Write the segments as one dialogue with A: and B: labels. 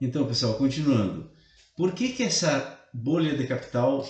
A: Então, pessoal, continuando. Por que essa bolha de capital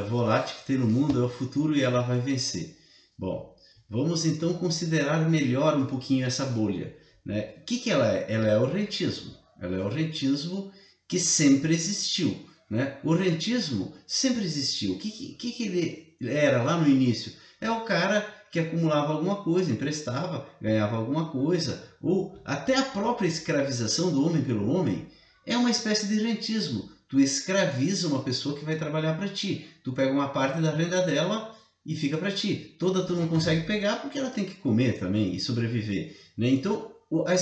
A: volátil que tem no mundo é o futuro e ela vai vencer? Bom, vamos então considerar melhor um pouquinho essa bolha, né? O que ela é? Ela é o rentismo. Ela é o rentismo que sempre existiu, né? O rentismo sempre existiu. O que ele era lá no início? É o cara que acumulava alguma coisa, emprestava, ganhava alguma coisa, ou até a própria escravização do homem pelo homem é uma espécie de rentismo. Tu escraviza uma pessoa que vai trabalhar para ti. Tu pega uma parte da renda dela e fica para ti. Toda tu não consegue pegar porque ela tem que comer também e sobreviver, né? Então, a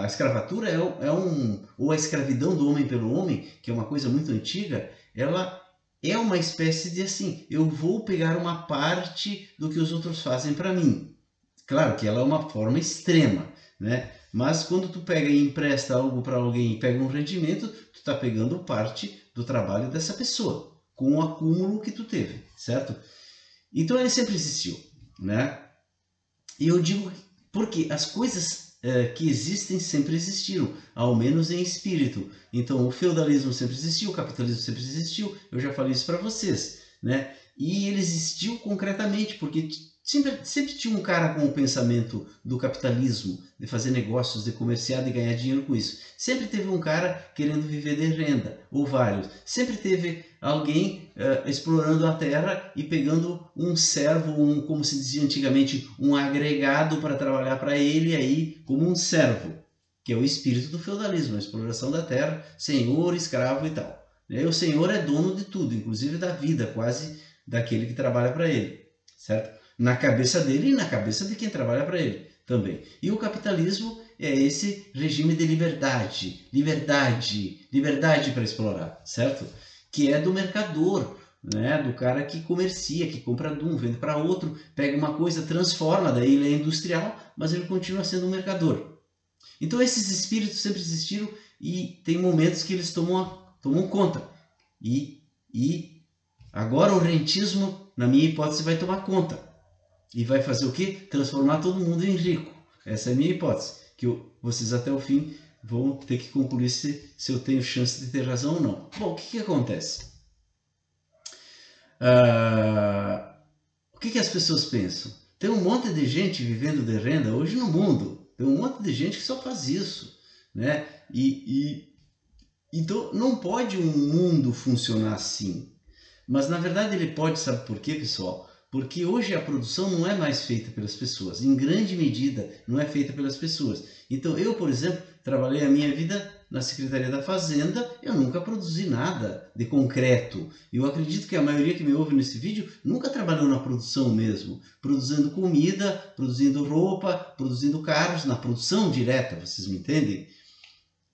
A: escravatura ou a escravidão do homem pelo homem, que é uma coisa muito antiga, ela é uma espécie de assim, eu vou pegar uma parte do que os outros fazem para mim. Claro que ela é uma forma extrema, né? Mas quando tu pega e empresta algo para alguém e pega um rendimento, tu está pegando parte do trabalho dessa pessoa, com o acúmulo que tu teve, certo? Então ele sempre existiu, né? E eu digo porque as coisas que existem sempre existiram, ao menos em espírito. Então o feudalismo sempre existiu, o capitalismo sempre existiu, eu já falei isso para vocês, né? E ele existiu concretamente porque sempre tinha um cara com o pensamento do capitalismo, de fazer negócios, de comerciar, de ganhar dinheiro com isso. Sempre teve um cara querendo viver de renda, ou vários. Sempre teve alguém explorando a terra e pegando um servo, como se dizia antigamente, um agregado para trabalhar para ele aí como um servo, que é o espírito do feudalismo, a exploração da terra, senhor, escravo e tal. E o senhor é dono de tudo, inclusive da vida, quase daquele que trabalha para ele, certo? Na cabeça dele e na cabeça de quem trabalha para ele também. E o capitalismo é esse regime de liberdade para explorar, certo? Que é do mercador, né? Do cara que comercia, que compra de um, vende para outro, pega uma coisa, transforma, daí ele é industrial, mas ele continua sendo um mercador. Então esses espíritos sempre existiram e tem momentos que eles tomam conta. E agora o rentismo, na minha hipótese, vai tomar conta. E vai fazer o quê? Transformar todo mundo em rico. Essa é a minha hipótese. Que vocês até o fim vão ter que concluir se eu tenho chance de ter razão ou não. Bom, o que acontece? O que as pessoas pensam? Tem um monte de gente vivendo de renda hoje no mundo. Tem um monte de gente que só faz isso, né? Então não pode um mundo funcionar assim. Mas na verdade ele pode, sabe por quê, pessoal? Porque hoje a produção não é mais feita pelas pessoas, em grande medida não é feita pelas pessoas. Então eu, por exemplo, trabalhei a minha vida na Secretaria da Fazenda, eu nunca produzi nada de concreto. Eu acredito que a maioria que me ouve nesse vídeo nunca trabalhou na produção mesmo, produzindo comida, produzindo roupa, produzindo carros, na produção direta, vocês me entendem?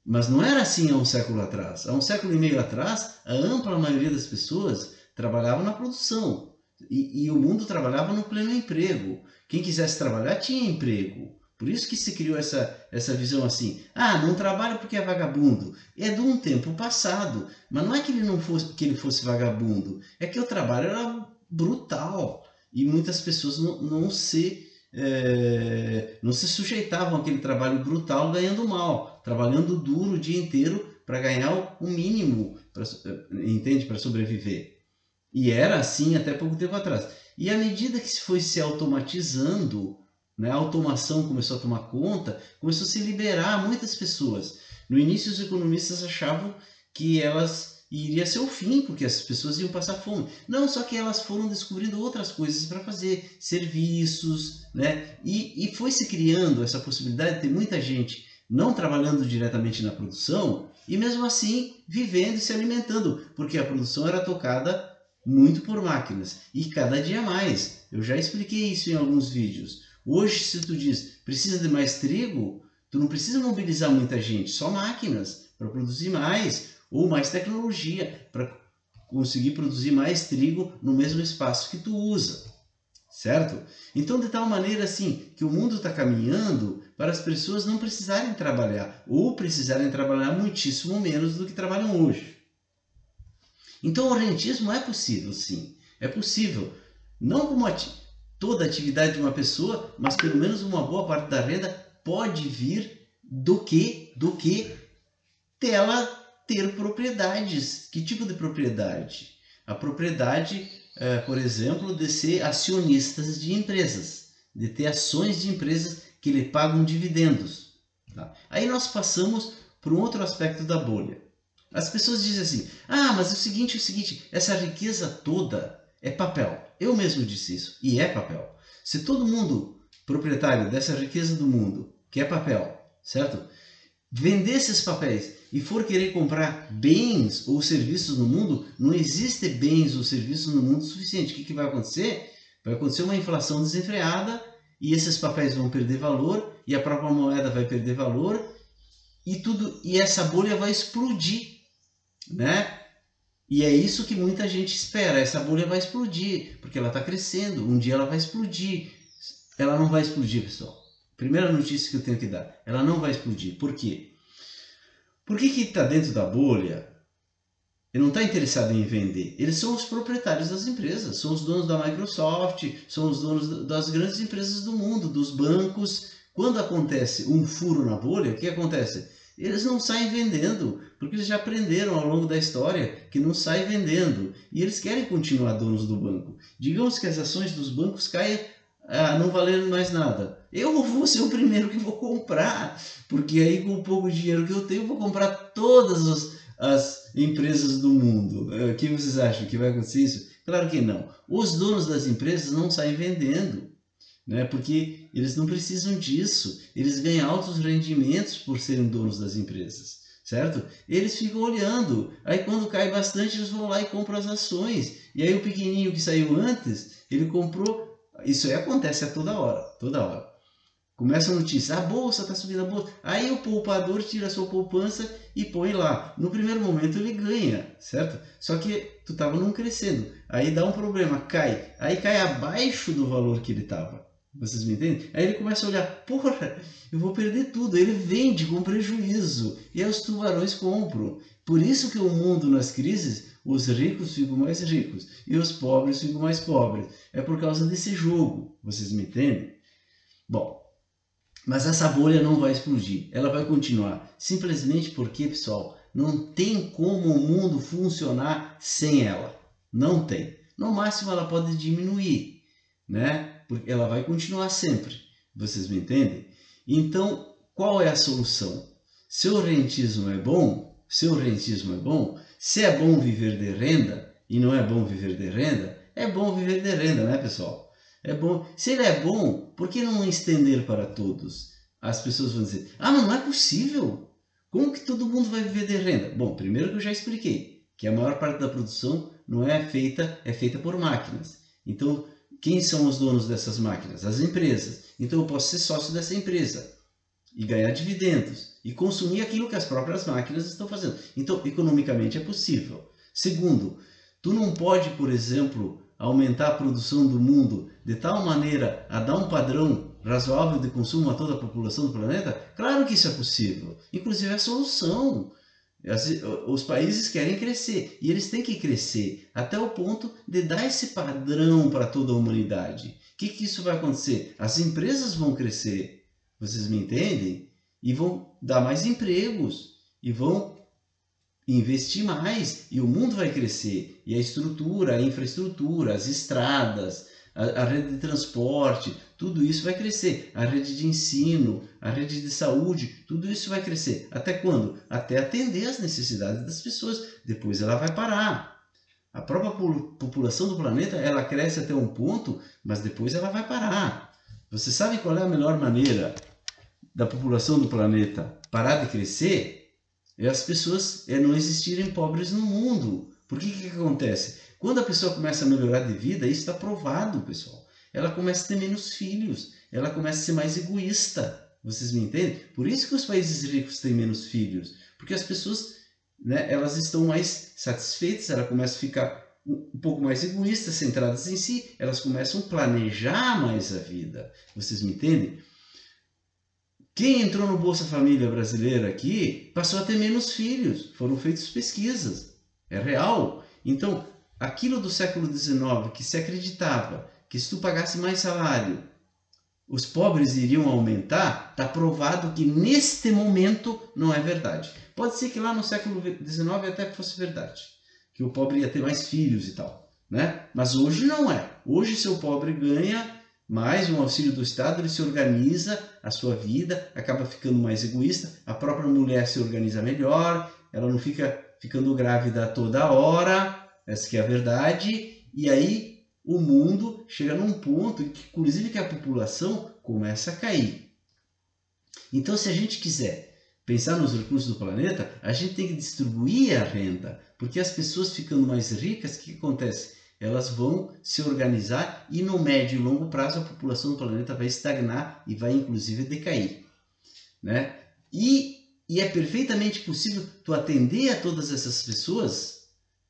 A: Mas não era assim há um século atrás. Há um século e meio atrás, a ampla maioria das pessoas trabalhava na produção. E o mundo trabalhava no pleno emprego. Quem quisesse trabalhar tinha emprego. Por isso que se criou essa visão assim. Ah, não trabalha porque é vagabundo. É de um tempo passado. Mas não é que ele fosse vagabundo. É que o trabalho era brutal. E muitas pessoas não se sujeitavam àquele trabalho brutal ganhando mal. Trabalhando duro o dia inteiro para ganhar o mínimo, entende? Para sobreviver. E era assim até pouco tempo atrás. E à medida que foi se automatizando, né, a automação começou a tomar conta, começou a se liberar muitas pessoas. No início, os economistas achavam que iria ser o fim, porque as pessoas iam passar fome. Não, só que elas foram descobrindo outras coisas para fazer, serviços, né? E foi se criando essa possibilidade de ter muita gente não trabalhando diretamente na produção e mesmo assim vivendo e se alimentando, porque a produção era tocada muito por máquinas e cada dia mais. Eu já expliquei isso em alguns vídeos. Hoje, se tu diz precisa de mais trigo, tu não precisa mobilizar muita gente, só máquinas para produzir mais ou mais tecnologia para conseguir produzir mais trigo no mesmo espaço que tu usa, certo? Então, de tal maneira assim que o mundo está caminhando para as pessoas não precisarem trabalhar ou precisarem trabalhar muitíssimo menos do que trabalham hoje. Então o rentismo é possível, sim. É possível. Não como toda a atividade de uma pessoa, mas pelo menos uma boa parte da renda pode vir do que dela ter propriedades. Que tipo de propriedade? A propriedade, por exemplo, de ser acionistas de empresas, de ter ações de empresas que lhe pagam dividendos. Tá? Aí nós passamos para um outro aspecto da bolha. As pessoas dizem assim, mas é o seguinte, essa riqueza toda é papel. Eu mesmo disse isso, e é papel. Se todo mundo proprietário dessa riqueza do mundo, que é papel, certo? Vender esses papéis e for querer comprar bens ou serviços no mundo, não existe bens ou serviços no mundo suficiente. O que vai acontecer? Vai acontecer uma inflação desenfreada e esses papéis vão perder valor e a própria moeda vai perder valor e essa bolha vai explodir, né? E é isso que muita gente espera. Essa bolha vai explodir porque ela está crescendo. Um dia ela vai explodir. Ela não vai explodir, pessoal. Primeira notícia que eu tenho que dar. Ela não vai explodir. Por quê? Por que está dentro da bolha? Ele não está interessado em vender. Eles são os proprietários das empresas. São os donos da Microsoft. São os donos das grandes empresas do mundo. Dos bancos. Quando acontece um furo na bolha, o que acontece? Eles não saem vendendo. Porque eles já aprenderam ao longo da história que não sai vendendo. E eles querem continuar donos do banco. Digamos que as ações dos bancos caem não valendo mais nada. Eu vou ser o primeiro que vou comprar, porque aí com o pouco dinheiro que eu tenho, eu vou comprar todas as empresas do mundo. O que vocês acham? Que vai acontecer isso? Claro que não. Os donos das empresas não saem vendendo, né? Porque eles não precisam disso. Eles ganham altos rendimentos por serem donos das empresas, certo? Eles ficam olhando. Aí quando cai bastante, eles vão lá e compram as ações. E aí o pequenininho que saiu antes, ele comprou. Isso aí acontece a toda hora, toda hora. Começa a notícia, a bolsa está subindo a bolsa. Aí o poupador tira a sua poupança e põe lá. No primeiro momento ele ganha, certo? Só que tu estava não crescendo. Aí dá um problema, cai. Aí cai abaixo do valor que ele estava. Vocês me entendem? Aí ele começa a olhar, porra, eu vou perder tudo. Ele vende com prejuízo. E aí os tubarões compram. Por isso que o mundo nas crises, os ricos ficam mais ricos e os pobres ficam mais pobres. É por causa desse jogo. Vocês me entendem? Bom, mas essa bolha não vai explodir. Ela vai continuar. Simplesmente porque, pessoal, não tem como o mundo funcionar sem ela. Não tem. No máximo ela pode diminuir, né? Porque ela vai continuar sempre. Vocês me entendem? Então, qual é a solução? Se o rentismo é bom, se é bom viver de renda e não é bom viver de renda, é bom viver de renda, né, pessoal? É bom. Se ele é bom, por que não estender para todos? As pessoas vão dizer, mas não é possível. Como que todo mundo vai viver de renda? Bom, primeiro que eu já expliquei, que a maior parte da produção não é feita por máquinas. Então, quem são os donos dessas máquinas? As empresas. Então, eu posso ser sócio dessa empresa e ganhar dividendos e consumir aquilo que as próprias máquinas estão fazendo. Então, economicamente é possível. Segundo, tu não pode, por exemplo, aumentar a produção do mundo de tal maneira a dar um padrão razoável de consumo a toda a população do planeta? Claro que isso é possível. Inclusive é a solução. Os países querem crescer e eles têm que crescer até o ponto de dar esse padrão para toda a humanidade. O que isso vai acontecer? As empresas vão crescer, vocês me entendem? E vão dar mais empregos e vão investir mais e o mundo vai crescer. E a estrutura, a infraestrutura, as estradas, a rede de transporte, tudo isso vai crescer. A rede de ensino, a rede de saúde, tudo isso vai crescer. Até quando? Até atender as necessidades das pessoas. Depois ela vai parar. A própria população do planeta, ela cresce até um ponto, mas depois ela vai parar. Você sabe qual é a melhor maneira da população do planeta parar de crescer? É as pessoas não existirem pobres no mundo. Por que acontece? Quando a pessoa começa a melhorar de vida, isso está provado, pessoal. Ela começa a ter menos filhos, ela começa a ser mais egoísta. Vocês me entendem? Por isso que os países ricos têm menos filhos. Porque as pessoas, né, elas estão mais satisfeitas, elas começam a ficar um pouco mais egoístas, centradas em si, elas começam a planejar mais a vida. Vocês me entendem? Quem entrou no Bolsa Família brasileira aqui passou a ter menos filhos. Foram feitas pesquisas. É real. Então, aquilo do século XIX que se acreditava que se tu pagasse mais salário, os pobres iriam aumentar, está provado que neste momento não é verdade. Pode ser que lá no século XIX até fosse verdade, que o pobre ia ter mais filhos e tal, né? Mas hoje não é. Hoje, se o pobre ganha mais um auxílio do Estado, ele se organiza a sua vida, acaba ficando mais egoísta, a própria mulher se organiza melhor, ela não fica ficando grávida toda hora, essa que é a verdade, e aí o mundo chega num ponto em que, inclusive, que a população começa a cair. Então, se a gente quiser pensar nos recursos do planeta, a gente tem que distribuir a renda, porque as pessoas ficando mais ricas, o que acontece? Elas vão se organizar e no médio e longo prazo a população do planeta vai estagnar e vai inclusive decair, né? E é perfeitamente possível tu atender a todas essas pessoas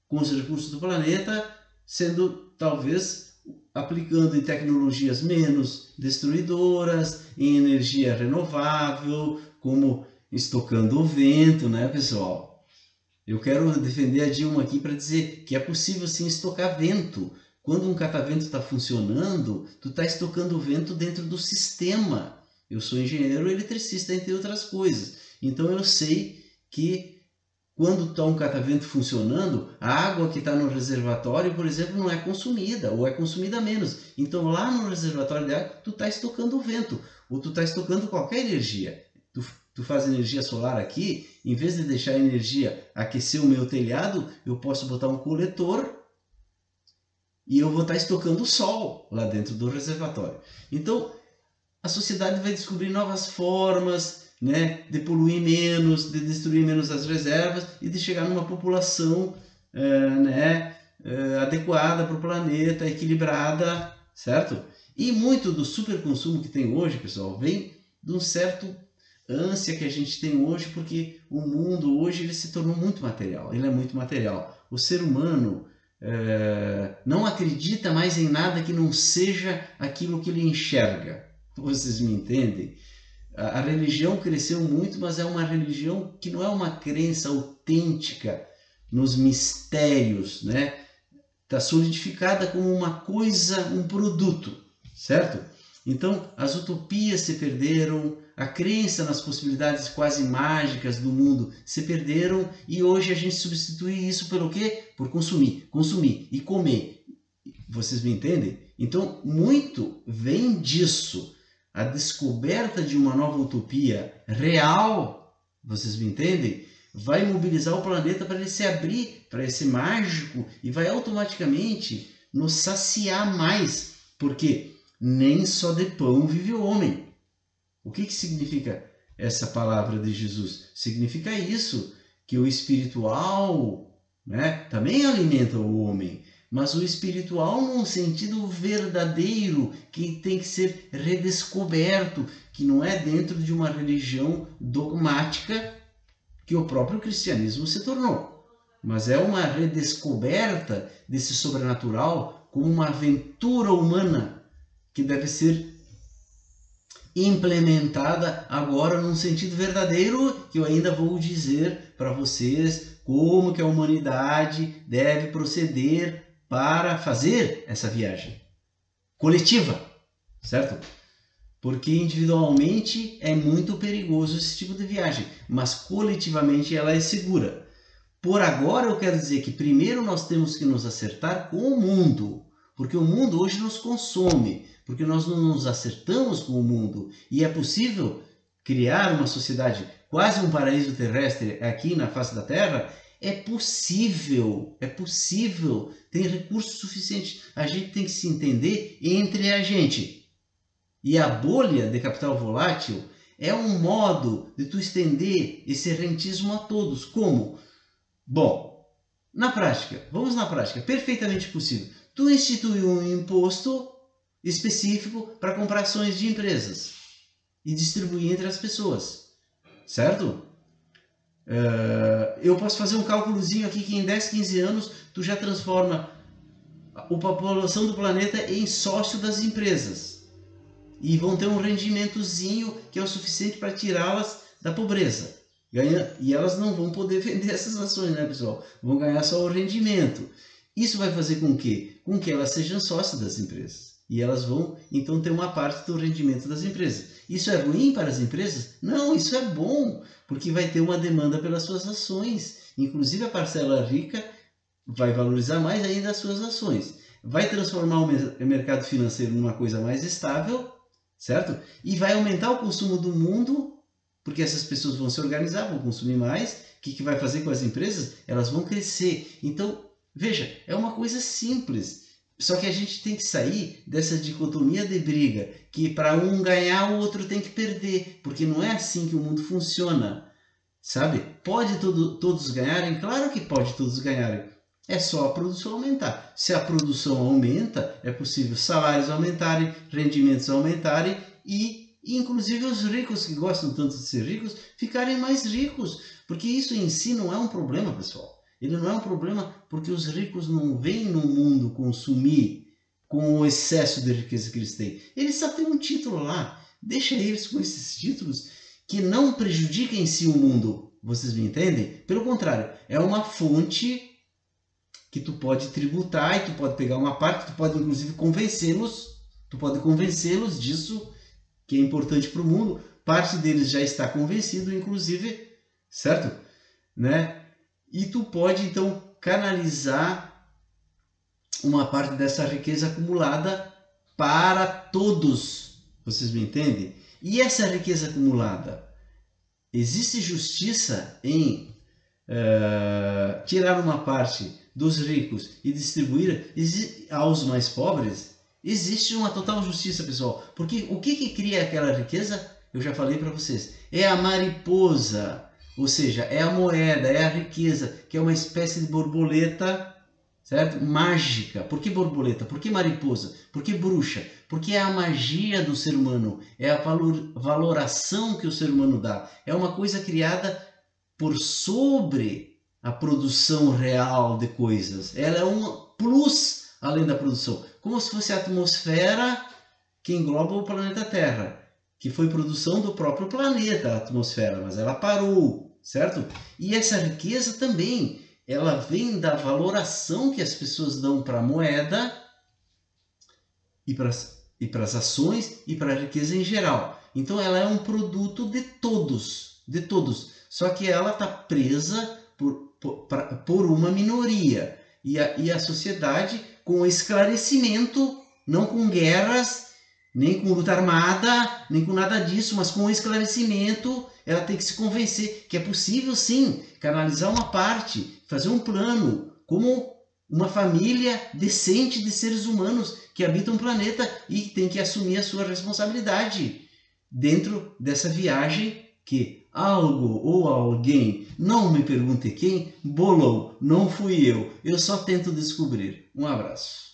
A: com os recursos do planeta, sendo talvez aplicando em tecnologias menos destruidoras, em energia renovável, como estocando o vento, né, pessoal? Eu quero defender a Dilma aqui para dizer que é possível sim estocar vento. Quando um catavento está funcionando, tu está estocando vento dentro do sistema. Eu sou engenheiro eletricista, entre outras coisas. Então eu sei que quando está um catavento funcionando, a água que está no reservatório, por exemplo, não é consumida, ou é consumida menos. Então lá no reservatório de água, tu está estocando o vento, ou tu está estocando qualquer energia. Tu faz energia solar aqui, em vez de deixar a energia aquecer o meu telhado, eu posso botar um coletor e eu vou estar estocando o sol lá dentro do reservatório. Então, a sociedade vai descobrir novas formas, né, de poluir menos, de destruir menos as reservas e de chegar numa população adequada para o planeta, equilibrada, certo? E muito do superconsumo que tem hoje, pessoal, vem de um certo ânsia que a gente tem hoje, porque o mundo hoje ele se tornou muito material, ele é muito material. O ser humano não acredita mais em nada que não seja aquilo que ele enxerga. Vocês me entendem? A religião cresceu muito, mas é uma religião que não é uma crença autêntica nos mistérios, né? Está solidificada como uma coisa, um produto, certo? Então, as utopias se perderam, a crença nas possibilidades quase mágicas do mundo se perderam e hoje a gente substitui isso pelo quê? Por consumir, consumir e comer. Vocês me entendem? Então, muito vem disso. A descoberta de uma nova utopia real, vocês me entendem? Vai mobilizar o planeta para ele se abrir para esse mágico e vai automaticamente nos saciar mais, porque nem só de pão vive o homem. O que significa essa palavra de Jesus? Significa isso, que o espiritual, né, também alimenta o homem, mas o espiritual num sentido verdadeiro, que tem que ser redescoberto, que não é dentro de uma religião dogmática que o próprio cristianismo se tornou, mas é uma redescoberta desse sobrenatural como uma aventura humana que deve ser implementada agora num sentido verdadeiro, que eu ainda vou dizer para vocês como que a humanidade deve proceder para fazer essa viagem coletiva, certo? Porque individualmente é muito perigoso esse tipo de viagem, mas coletivamente ela é segura. Por agora eu quero dizer que primeiro nós temos que nos acertar com o mundo, porque o mundo hoje nos consome, porque nós não nos acertamos com o mundo. E é possível criar uma sociedade, quase um paraíso terrestre aqui na face da Terra? É possível, tem recursos suficientes. A gente tem que se entender entre a gente. E a bolha de capital volátil é um modo de tu estender esse rentismo a todos. Como? Bom, na prática, vamos na prática, perfeitamente possível. Tu institui um imposto específico para comprar ações de empresas e distribuir entre as pessoas, certo? Eu posso fazer um cálculozinho aqui que em 10, 15 anos tu já transforma a população do planeta em sócio das empresas e vão ter um rendimentozinho que é o suficiente para tirá-las da pobreza. E elas não vão poder vender essas ações, né, pessoal? Vão ganhar só o rendimento. Isso vai fazer com que elas sejam sócios das empresas. e elas vão então ter uma parte do rendimento das empresas. Isso é ruim para as empresas? Não, isso é bom, porque vai ter uma demanda pelas suas ações. Inclusive a parcela rica vai valorizar mais ainda as suas ações. Vai transformar o mercado financeiro numa coisa mais estável, certo? E vai aumentar o consumo do mundo, porque essas pessoas vão se organizar, vão consumir mais. O que vai fazer com as empresas? Elas vão crescer. Então, veja, é uma coisa simples. Só que a gente tem que sair dessa dicotomia de briga, que para um ganhar, o outro tem que perder, porque não é assim que o mundo funciona, sabe? Pode todos ganharem? Claro que pode todos ganharem. É só a produção aumentar. Se a produção aumenta, é possível salários aumentarem, rendimentos aumentarem e inclusive os ricos que gostam tanto de ser ricos ficarem mais ricos. Porque isso em si não é um problema, pessoal. Ele não é um problema porque os ricos não vêm no mundo consumir com o excesso de riqueza que eles têm. Eles só têm um título lá. Deixa eles com esses títulos que não prejudiquem em si o mundo. Vocês me entendem? Pelo contrário, é uma fonte que tu pode tributar e tu pode pegar uma parte, tu pode inclusive convencê-los, disso que é importante para o mundo. Parte deles já está convencido, inclusive, certo? Né? E tu pode então canalizar uma parte dessa riqueza acumulada para todos. Vocês me entendem? E essa riqueza acumulada, existe justiça em tirar uma parte dos ricos e distribuir aos mais pobres? Existe uma total justiça, pessoal. Porque o que cria aquela riqueza? Eu já falei para vocês. É a mariposa, ou seja, é a moeda, é a riqueza, que é uma espécie de borboleta, certo? Mágica. Por que borboleta? Por que mariposa? Por que bruxa? Porque é a magia do ser humano, é a valoração que o ser humano dá. É uma coisa criada por sobre a produção real de coisas. Ela é um plus além da produção. Como se fosse a atmosfera que engloba o planeta Terra, que foi produção do próprio planeta, a atmosfera, mas ela parou, certo? E essa riqueza também, ela vem da valoração que as pessoas dão para a moeda e para as ações e para a riqueza em geral. Então ela é um produto de todos, de todos. Só que ela está presa por uma minoria. E a sociedade, com esclarecimento, não com guerras, nem com luta armada, nem com nada disso, mas com esclarecimento, ela tem que se convencer que é possível sim canalizar uma parte, fazer um plano, como uma família decente de seres humanos que habitam o planeta e tem que assumir a sua responsabilidade dentro dessa viagem que algo ou alguém, não me pergunte quem, bolou. Não fui eu só tento descobrir. Um abraço.